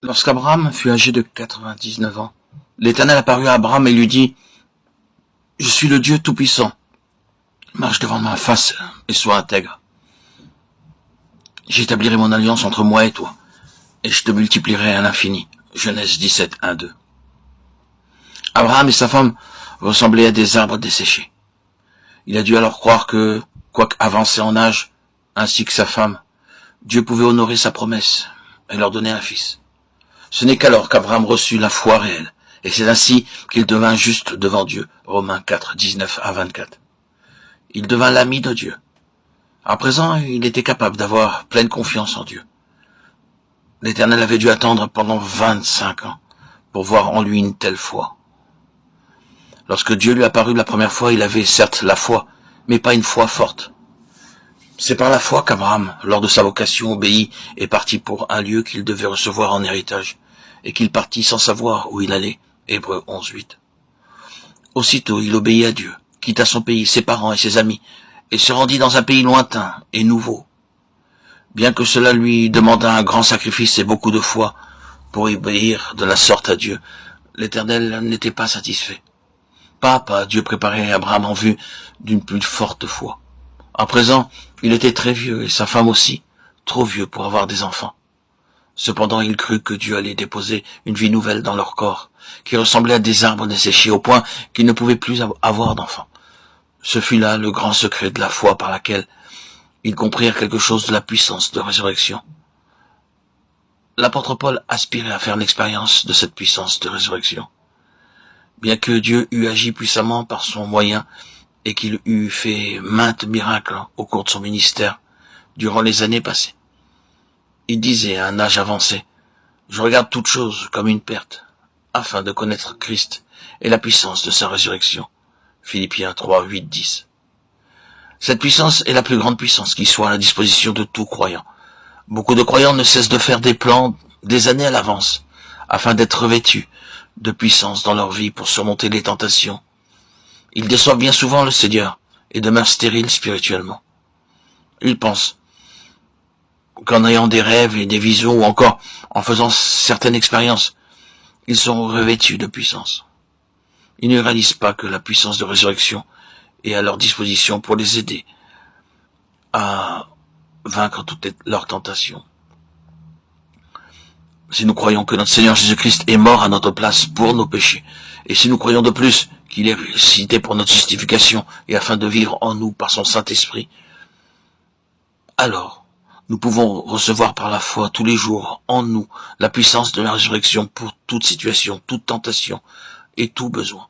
Lorsqu'Abraham fut âgé de 99 ans, l'Éternel apparut à Abraham et lui dit, « Je suis le Dieu Tout-Puissant. Marche devant ma face et sois intègre. J'établirai mon alliance entre moi et toi, et je te multiplierai à l'infini. » Genèse 17, 1, 2. Abraham et sa femme ressemblaient à des arbres desséchés. Il a dû alors croire que, quoique avancé en âge, ainsi que sa femme, Dieu pouvait honorer sa promesse et leur donner un fils. Ce n'est qu'alors qu'Abraham reçut la foi réelle, et c'est ainsi qu'il devint juste devant Dieu. Romains 4, 19 à 24. Il devint l'ami de Dieu. À présent, il était capable d'avoir pleine confiance en Dieu. L'Éternel avait dû attendre pendant 25 ans pour voir en lui une telle foi. Lorsque Dieu lui apparut la première fois, il avait certes la foi, mais pas une foi forte. C'est par la foi qu'Abraham, lors de sa vocation, obéit et partit pour un lieu qu'il devait recevoir en héritage, et qu'il partit sans savoir où il allait. Hébreux 11, 8. Aussitôt, il obéit à Dieu, quitta son pays, ses parents et ses amis, et se rendit dans un pays lointain et nouveau. Bien que cela lui demandât un grand sacrifice et beaucoup de foi pour obéir de la sorte à Dieu, l'Éternel n'était pas satisfait. Pas à pas, Dieu préparait Abraham en vue d'une plus forte foi. À présent, il était très vieux et sa femme aussi, trop vieux pour avoir des enfants. Cependant, il crut que Dieu allait déposer une vie nouvelle dans leur corps, qui ressemblait à des arbres desséchés au point qu'ils ne pouvaient plus avoir d'enfants. Ce fut là le grand secret de la foi par laquelle ils comprirent quelque chose de la puissance de résurrection. L'apôtre Paul aspirait à faire l'expérience de cette puissance de résurrection. Bien que Dieu eût agi puissamment par son moyen et qu'il eût fait maintes miracles au cours de son ministère durant les années passées, il disait à un âge avancé, « Je regarde toute chose comme une perte, afin de connaître Christ et la puissance de sa résurrection. » Philippiens 3, 8, 10. Cette puissance est la plus grande puissance qui soit à la disposition de tout croyant. Beaucoup de croyants ne cessent de faire des plans des années à l'avance, afin d'être revêtus de puissance dans leur vie pour surmonter les tentations. Ils déçoivent bien souvent le Seigneur et demeurent stériles spirituellement. Ils pensent qu'en ayant des rêves et des visions ou encore en faisant certaines expériences, ils seront revêtus de puissance. Ils ne réalisent pas que la puissance de résurrection est à leur disposition pour les aider à vaincre toutes leurs tentations. Si nous croyons que notre Seigneur Jésus-Christ est mort à notre place pour nos péchés, et si nous croyons de plus qu'il est ressuscité pour notre justification et afin de vivre en nous par son Saint-Esprit, alors nous pouvons recevoir par la foi tous les jours en nous la puissance de la résurrection pour toute situation, toute tentation et tout besoin.